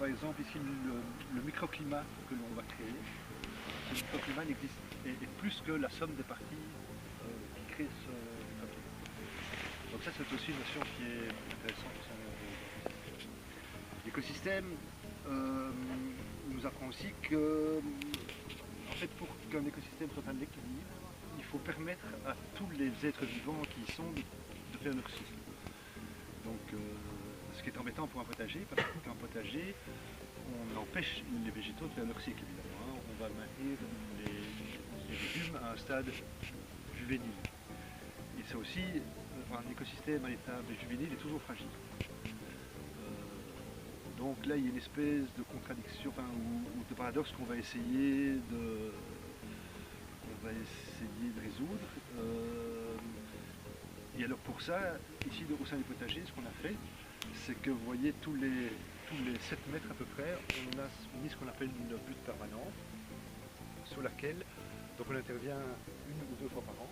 par exemple ici le microclimat que l'on va créer. Ce microclimat est plus que la somme des parties qui créent ce microclimat. Donc ça c'est aussi une notion qui est intéressante. L'écosystème nous apprend aussi que en fait, pour qu'un écosystème soit un équilibre, il faut permettre à tous les êtres vivants qui y sont de faire leur cycle. Donc ce qui est embêtant pour un potager, parce qu'un potager, on empêche les végétaux de faire leur cycle évidemment. Hein. On va maintenir les légumes à un stade juvénile. Et c'est aussi, un écosystème à l'état juvénile est toujours fragile. Donc là, il y a une espèce de contradiction, enfin, ou de paradoxe qu'on va essayer de résoudre. Et alors pour ça, ici au sein du potager, ce qu'on a fait, c'est que vous voyez tous les 7 mètres à peu près, on a mis ce qu'on appelle une butte permanente, sur laquelle donc on intervient 1 ou 2 fois par an,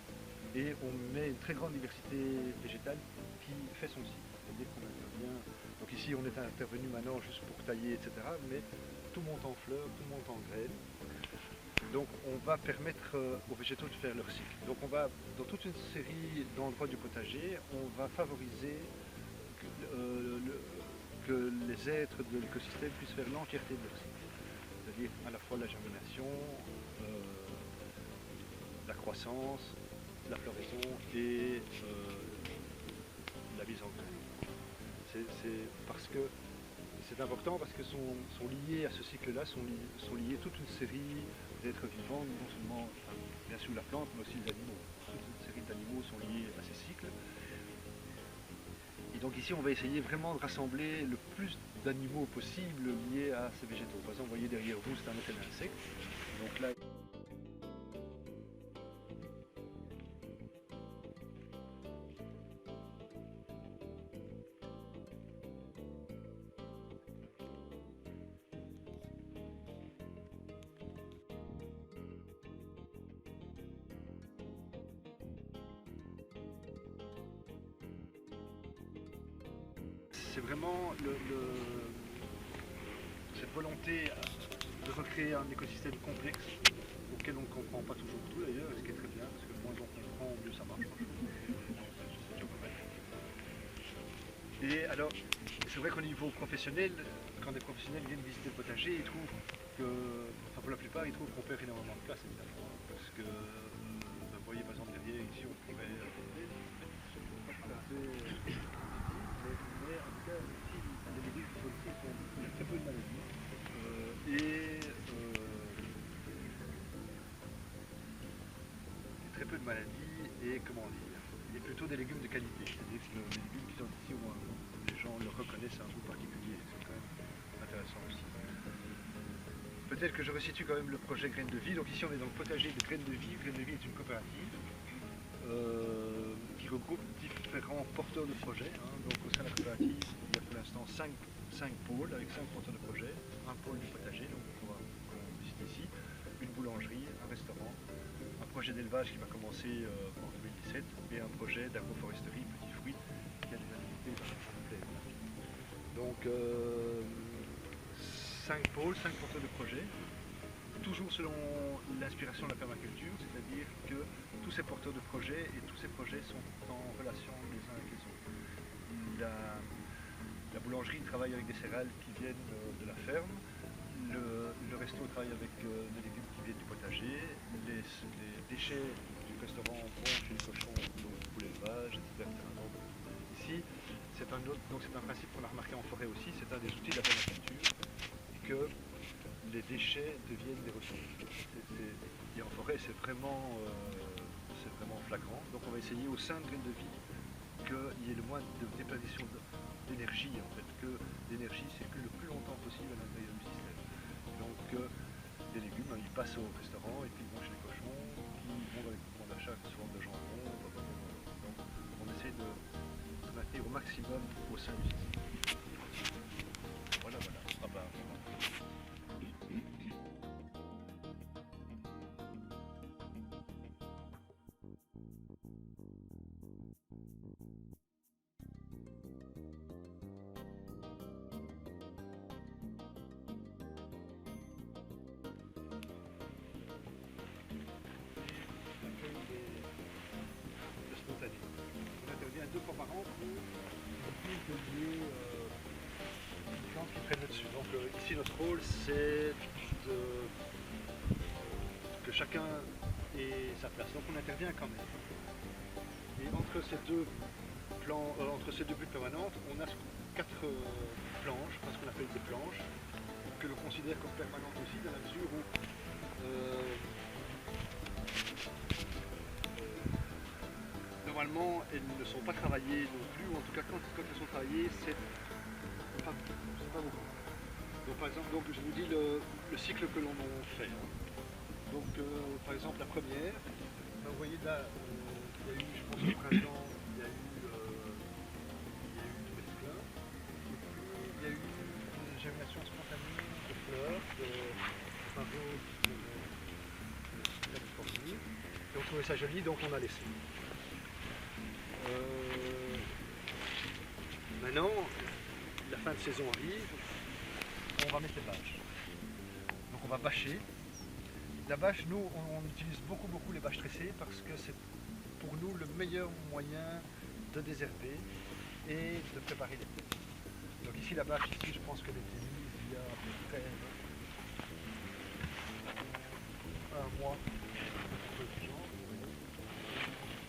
et on met une très grande diversité végétale qui fait son cycle. C'est-à-dire qu'on intervient. Donc ici on est intervenu maintenant juste pour tailler, etc. Mais tout monte en fleurs, tout monte en graines. Donc on va permettre aux végétaux de faire leur cycle. Donc on va, dans toute une série d'endroits du potager, on va favoriser que les êtres de l'écosystème puissent faire l'entièreté de leur cycle. C'est-à-dire à la fois la germination, la croissance, la floraison et la mise en graine. C'est parce que c'est important parce que sont liés à ce cycle-là, sont liés toute une série d'êtres vivants, non seulement bien sûr la plante, mais aussi les animaux. Toute une série d'animaux sont liés à ces cycles. Et donc ici on va essayer vraiment de rassembler le plus d'animaux possible liés à ces végétaux. Par exemple, vous voyez derrière vous, c'est un hôtel d'insectes. Donc là, c'est vraiment cette volonté de recréer un écosystème complexe auquel on ne comprend pas toujours tout d'ailleurs, ce qui est très bien, parce que moins on comprend, mieux ça marche. Et alors, c'est vrai qu'au niveau professionnel, quand des professionnels viennent visiter le potager, ils trouvent que, enfin pour la plupart, ils trouvent qu'on perd énormément de place évidemment, parce que, vous voyez par exemple derrière ici, on pourrait pas tout à fait, mais en tout cas ici, les légumes qui sont ici, il y a très peu de maladies, très peu de maladies et comment dire, et plutôt des légumes de qualité, c'est-à-dire que les légumes qui sont ici, les gens le reconnaissent un goût particulier, c'est quand même intéressant aussi. Peut-être que je resitue quand même le projet Graines de Vie. Donc ici on est dans le potager de Graines de Vie. Graines de Vie est une coopérative qui regroupe différents porteurs de projets. Hein. Donc au sein de la coopérative, il y a pour l'instant 5 pôles avec 5 porteurs de projets. Un pôle du potager, donc qu'on visite ici, une boulangerie, un restaurant, un projet d'élevage qui va commencer en 2017 et un projet d'agroforesterie petits fruits qui a des activités complètes. Donc 5 pôles, 5 porteurs de projets, toujours selon l'inspiration de la permaculture, c'est-à-dire que tous ces porteurs de projets et tous ces projets sont en relation les uns avec les autres. La boulangerie travaille avec des céréales qui viennent de la ferme, le resto travaille avec des légumes qui viennent du potager, les déchets du restaurant vont chez les cochons, donc pour l'élevage, etc. Donc, ici, c'est un principe qu'on a remarqué en forêt aussi, c'est un des outils de la permaculture, que les déchets deviennent des ressources. Et en forêt, c'est vraiment flagrant. Donc on va essayer au sein de Graines de Vie qu'il y ait le moins de déperdition d'énergie, en fait, que l'énergie circule le plus longtemps possible à l'intérieur du système. Donc les légumes, ils passent au restaurant et puis ils vont chez les cochons, qui vont dans les groupements d'achat qui se vendent de jambon. Donc on essaie de maintenir au maximum au sein du système. Voilà. Ah bah, là-dessus. Donc ici notre rôle c'est que chacun ait sa place. Donc on intervient quand même. Et entre ces deux buts permanentes, on a 4 planches, ce qu'on appelle des planches, que l'on considère comme permanentes aussi, dans la mesure où normalement elles ne sont pas travaillées non plus, ou en tout cas quand elles sont travaillées, c'est pas beaucoup. Donc par exemple, je vous dis le cycle que l'on fait. Donc par exemple la première, vous voyez là, il y a eu, je pense au printemps, il y a eu du mesclun, et puis il y a eu une germination spontanée de fleurs, de maraudes, de Californie. Et on trouvait ça joli, donc on a laissé. Maintenant, la fin de saison arrive, on va mettre les bâches. Donc on va bâcher. La bâche, nous, on utilise beaucoup les bâches tressées parce que c'est pour nous le meilleur moyen de désherber et de préparer les terres. Donc ici, la bâche, ici, je pense qu'elle a été mise il y a à peu près un mois.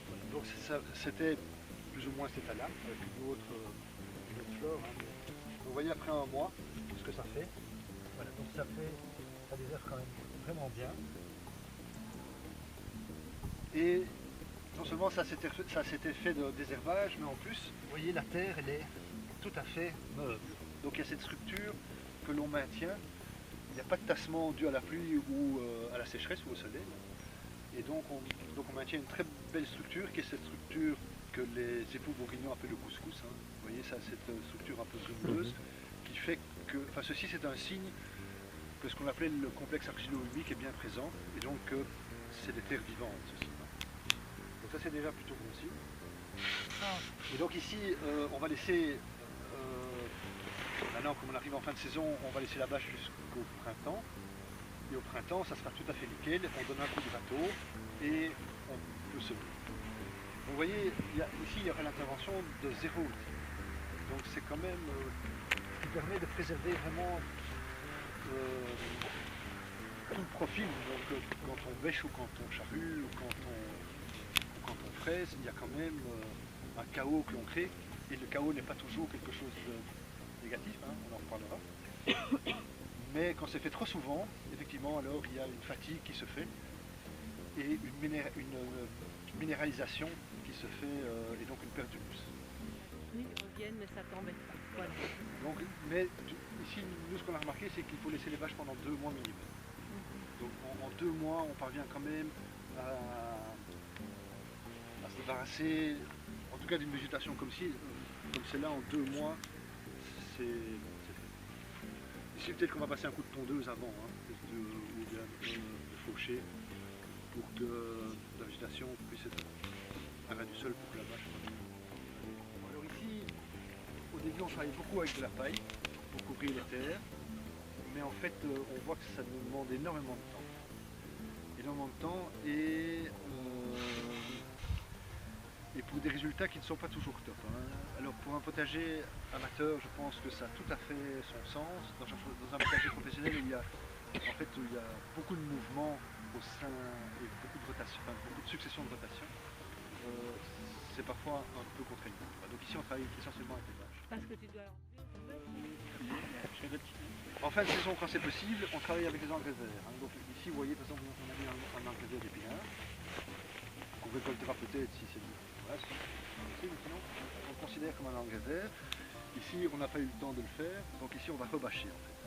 Voilà. Donc c'était plus ou moins cet état-là, avec une autre fleur. Hein. Vous voyez après un mois ce que ça fait. Voilà, donc ça désherbe quand même vraiment bien. Et non seulement ça s'était fait de désherbage, mais en plus, vous voyez, la terre, elle est tout à fait meuble. Donc il y a cette structure que l'on maintient. Il n'y a pas de tassement dû à la pluie ou à la sécheresse ou au soleil. Et donc on maintient une très belle structure, qui est cette structure que les époux bourguignons appellent le couscous. Hein. Vous voyez, ça, cette structure un peu grumeleuse, qui fait que, enfin ceci c'est un signe que ce qu'on appelait le complexe argilo-humique est bien présent, et donc c'est des terres vivantes, ceci. Donc ça c'est déjà plutôt bon signe. Et donc ici, on va laisser, maintenant comme on arrive en fin de saison, on va laisser la bâche jusqu'au printemps. Et au printemps, ça sera tout à fait nickel, on donne un coup de râteau et on peut semer. Donc vous voyez, ici il y aura l'intervention de 0 outil. Donc c'est quand même ce qui permet de préserver vraiment tout le profil. Donc quand on bêche ou quand on charrue ou quand on fraise, il y a quand même un chaos que l'on crée. Et le chaos n'est pas toujours quelque chose de négatif, hein, on en reparlera. Mais quand c'est fait trop souvent, effectivement, alors il y a une fatigue qui se fait et une minéralisation qui se fait et donc une perte du mus. Ils reviennent, mais ça t'embête pas. Voilà. Donc, mais ici, nous, ce qu'on a remarqué, c'est qu'il faut laisser les vaches pendant 2 mois minimum. Donc en 2 mois, on parvient quand même à se débarrasser, en tout cas d'une végétation comme celle-là, en 2 mois, c'est fait. Ici, peut-être qu'on va passer un coup de tondeuse avant, hein, ou bien de faucher, pour que la végétation puisse être à ras du sol pour que la vache. Alors ici, au début, on travaillait beaucoup avec de la paille pour couvrir les terres, mais en fait, on voit que ça nous demande énormément de temps. Et pour des résultats qui ne sont pas toujours top. Hein. Alors pour un potager amateur, je pense que ça a tout à fait son sens. Dans un potager professionnel, il y a beaucoup de mouvements au sein et beaucoup de rotation, enfin, beaucoup de successions de rotation. C'est parfois un peu contraignant. Donc ici, on travaille essentiellement avec les vaches. Parce que tu dois En fin de saison, quand c'est possible, on travaille avec les engrais verts. Hein. Donc ici, vous voyez, par exemple, on a mis un engrais vert d'épinards, qu'on récoltera peut-être si c'est bon. Voilà, sinon, on le considère comme un engrais vert. Ici, on n'a pas eu le temps de le faire, donc ici, on va rebâcher en fait.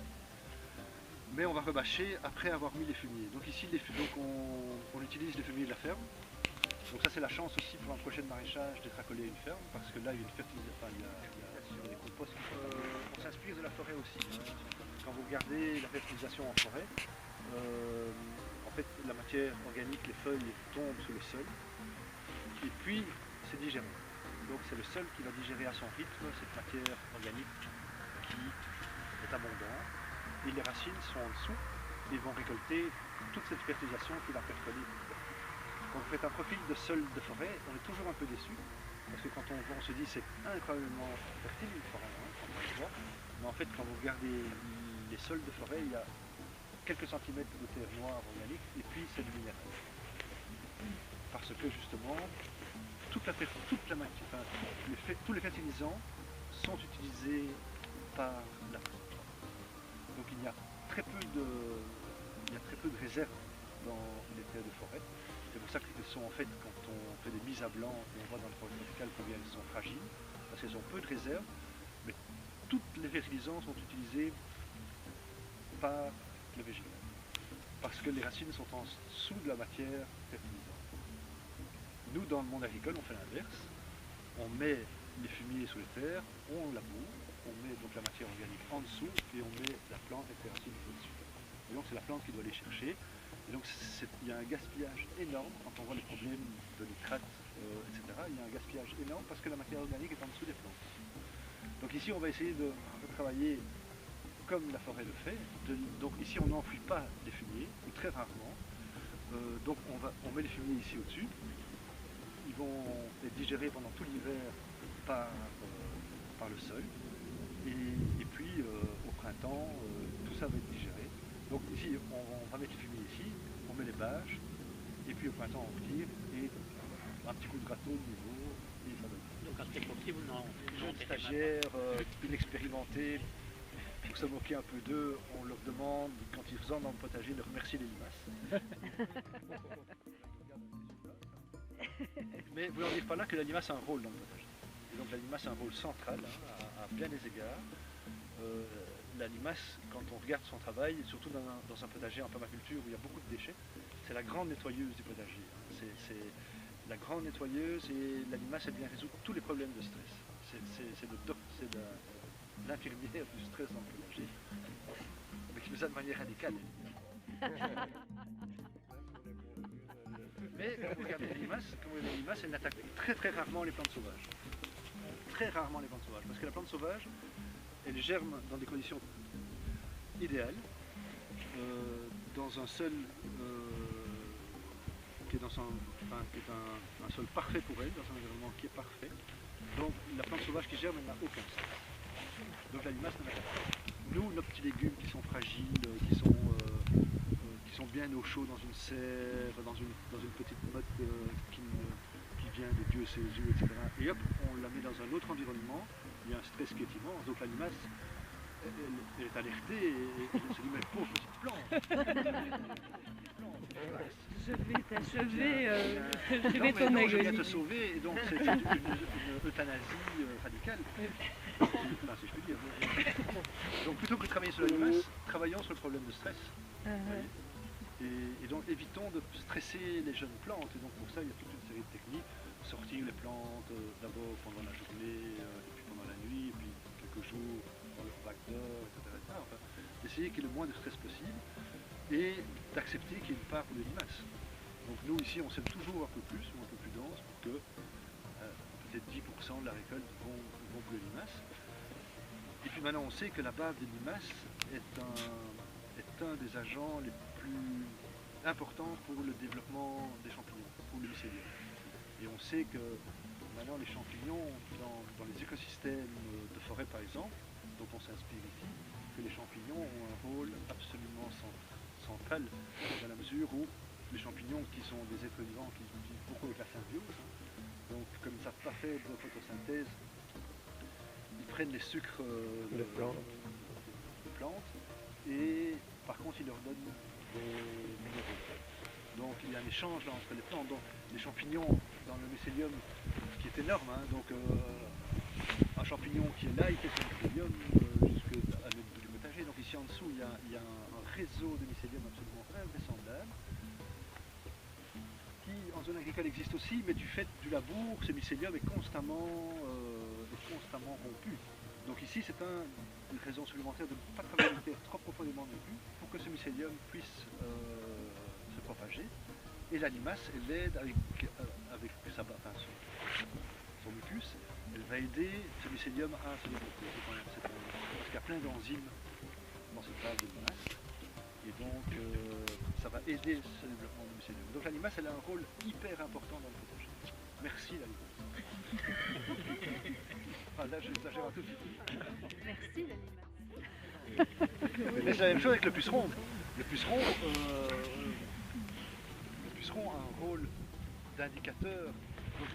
Mais on va rebâcher après avoir mis les fumiers. Donc ici, on utilise les fumiers de la ferme. Donc ça, c'est la chance aussi pour un prochain maraîchage d'être accolé à une ferme, parce que là, il y a une fertilisation, enfin, il y a des composts. On s'inspire de la forêt aussi. Quand vous regardez la fertilisation en forêt, en fait, la matière organique, les feuilles tombent sur le sol, et puis c'est digéré. Donc c'est le sol qui va digérer à son rythme cette matière organique qui est abondante, et les racines sont en dessous et vont récolter toute cette fertilisation qui va percoler. Quand vous faites un profil de sol de forêt, on est toujours un peu déçu, parce que quand on voit, on se dit c'est incroyablement fertile une forêt, hein, quand on le voit. Mais en fait, quand vous regardez les sols de forêt, il y a quelques centimètres de terre noire organique et puis c'est du minéral. Parce que justement, toute la matière, enfin, tous les fertilisants sont utilisés par la plante. Donc il y a très peu de réserves dans les terres de forêt. C'est pour ça qu'elles sont en fait, quand on fait des mises à blanc, et on voit dans le forêt tropicale combien elles sont fragiles, parce qu'elles ont peu de réserves, mais tous les fertilisants sont utilisés par le végétal. Parce que les racines sont en dessous de la matière fertilisante. Nous, dans le monde agricole, on fait l'inverse. On met les fumiers sous les terres, on laboure, on met donc la matière organique en dessous et on met la plante avec les racines au-dessus. Et donc c'est la plante qui doit les chercher. Et donc il y a un gaspillage énorme quand on voit les problèmes de nitrates, etc. Il y a un gaspillage énorme parce que la matière organique est en dessous des plantes. Donc ici on va essayer de retravailler comme la forêt le fait. Donc ici on n'enfouit pas les fumiers, ou très rarement. Donc on met les fumiers ici au-dessus. Ils vont être digérés pendant tout l'hiver par le sol. Et puis au printemps, tout ça va être digéré. Donc ici, on va mettre les fumiers ici, on met les bâches, et puis au printemps on retire, et un petit coup de râteau de nouveau, et ça donne. Donc quand c'est possible, non. Jeunes stagiaires, inexpérimentés, pour se moquer un peu d'eux, on leur demande, quand ils rentrent dans le potager, de remercier les limaces. Mais vous n'en dites pas là que la limace a un rôle dans le potager. Et donc la limace a un rôle central à bien des égards. La limace, quand on regarde son travail, surtout dans un potager en permaculture où il y a beaucoup de déchets, c'est la grande nettoyeuse du potager. C'est la grande nettoyeuse et la limace, elle vient résoudre tous les problèmes de stress. C'est l'infirmière du stress dans le potager, mais qui fait ça de manière radicale. Mais quand vous regardez la limace, elle n'attaque très très rarement les plantes sauvages. Très rarement les plantes sauvages, parce que la plante sauvage, elle germe dans des conditions idéales, dans un sol qui est, un sol parfait pour elle, dans un environnement qui est parfait. Donc la plante sauvage qui germe, elle n'a aucun sens. Donc la limace n'en a pas. Nous, nos petits légumes qui sont fragiles, qui sont bien au chaud dans une serre, dans une petite motte qui vient de Dieu ses yeux, etc. Et hop, on la met dans un autre environnement, il y a un stress qui est immense, donc la limace, elle est alertée et elle se dit, mais pauvre petite plante. Je vais t'achever ton non, je viens agonie. te sauver, et donc c'est une euthanasie radicale. Enfin, si je puis dire. Donc plutôt que de travailler sur la limace, travaillons sur le problème de stress. Et donc évitons de stresser les jeunes plantes. Et donc pour ça, il y a toute une série de techniques. Sortir les plantes d'abord pendant la journée, et puis pendant la nuit, et puis quelques jours dans leur bac d'or, etc. Enfin, essayer qu'il y ait le moins de stress possible et d'accepter qu'il y ait une part pour les limaces. Donc nous ici, on sème toujours un peu plus ou un peu plus dense pour que peut-être 10% de la récolte vont pour les limaces. Et puis maintenant, on sait que la bave des limaces est un des agents les plus importants pour le développement des champignons, pour le mycélium. Et on sait que maintenant les champignons, dans les écosystèmes de forêt par exemple, dont on s'inspire ici, que les champignons ont un rôle absolument central, dans la mesure où les champignons, qui sont des êtres vivants qui vivent beaucoup avec la symbiose, donc comme ils ne savent pas faire de photosynthèse, ils prennent les sucres de plantes et par contre ils leur donnent des minéraux. Donc il y a un échange là entre les plantes. Donc les champignons dans le mycélium qui est énorme, hein, donc un champignon qui est là, il fait son mycélium jusqu'à l'autre bout du potager. Donc ici en dessous il y a un réseau de mycélium absolument invraisemblable qui en zone agricole existe aussi, mais du fait du labour, ce mycélium est constamment rompu. Donc ici c'est une raison supplémentaire de ne pas travailler la terre trop profondément non plus pour que ce mycélium puisse se propager. Et la limace, elle aide avec son mucus, elle va aider ce mycélium à se développer. Parce qu'il y a plein d'enzymes dans cette base de limace. Et donc ça va aider ce développement du mycélium. Donc la limace, elle a un rôle hyper important dans le potager. Merci l'animal. Enfin, là j'exagère un tout petit peu. Merci l'animal. Mais c'est la même chose avec le puceron. Le puceron a un rôle d'indicateur. Donc